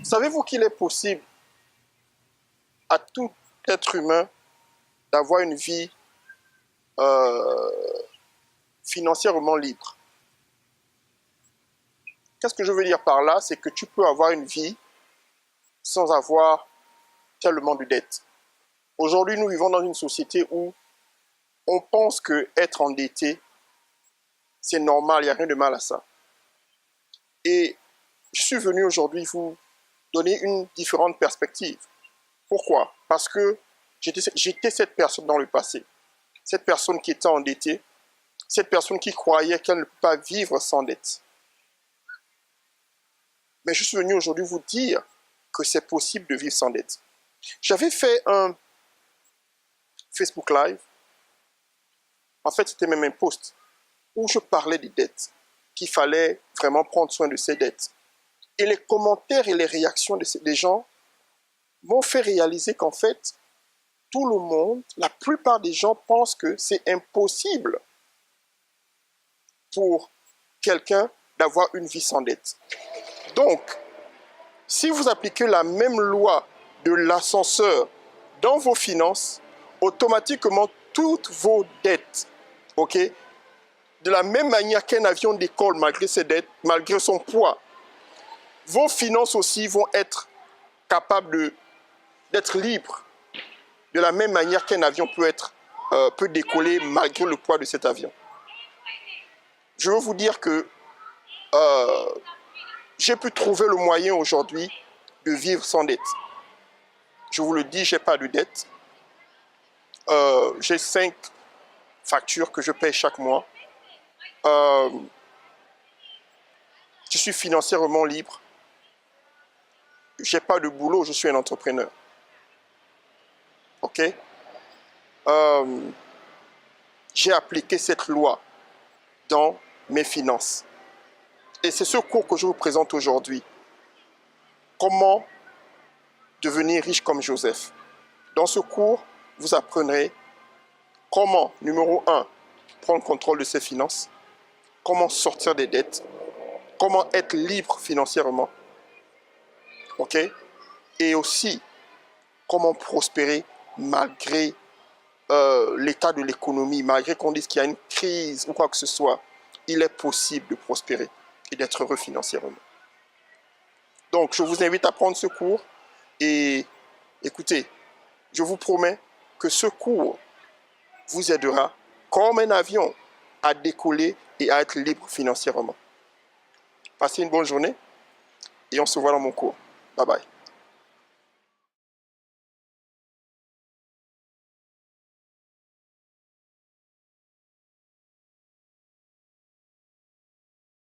Savez-vous qu'il est possible à tout être humain d'avoir une vie euh, financièrement libre? Qu'est-ce que je veux dire par là? C'est que tu peux avoir une vie sans avoir tellement de dettes. Aujourd'hui, nous vivons dans une société où on pense que être endetté, c'est normal, il n'y a rien de mal à ça. Et je suis venu aujourd'hui vous donner une différente perspective. Pourquoi? Parce que j'étais cette personne dans le passé. Cette personne qui était endettée, cette personne qui croyait qu'elle ne peut pas vivre sans dette. Mais je suis venu aujourd'hui vous dire que c'est possible de vivre sans dette. J'avais fait un Facebook Live, en fait c'était même un post, où je parlais des dettes, qu'il fallait vraiment prendre soin de ces dettes. Et les commentaires et les réactions des gens m'ont fait réaliser qu'en fait, tout le monde, la plupart des gens pensent que c'est impossible pour quelqu'un d'avoir une vie sans dette. Donc, si vous appliquez la même loi de l'ascenseur dans vos finances, automatiquement, toutes vos dettes, ok, de la même manière qu'un avion décolle malgré ses dettes, malgré son poids, vos finances aussi vont être capables d'être libres de la même manière qu'un avion peut décoller malgré le poids de cet avion. Je veux vous dire que j'ai pu trouver le moyen aujourd'hui de vivre sans dette. Je vous le dis, je n'ai pas de dette. J'ai 5 factures que je paye chaque mois. Je suis financièrement libre. Je n'ai pas de boulot, je suis un entrepreneur. Ok? J'ai appliqué cette loi dans mes finances. Et c'est ce cours que je vous présente aujourd'hui. Comment devenir riche comme Joseph. Dans ce cours, vous apprendrez comment, numéro 1, prendre contrôle de ses finances, comment sortir des dettes, comment être libre financièrement, ok? Et aussi, comment prospérer malgré l'état de l'économie, malgré qu'on dise qu'il y a une crise ou quoi que ce soit, il est possible de prospérer et d'être heureux financièrement. Donc, je vous invite à prendre ce cours et écoutez, je vous promets que ce cours vous aidera comme un avion à décoller et à être libre financièrement. Passez une bonne journée et on se voit dans mon cours. Bye bye.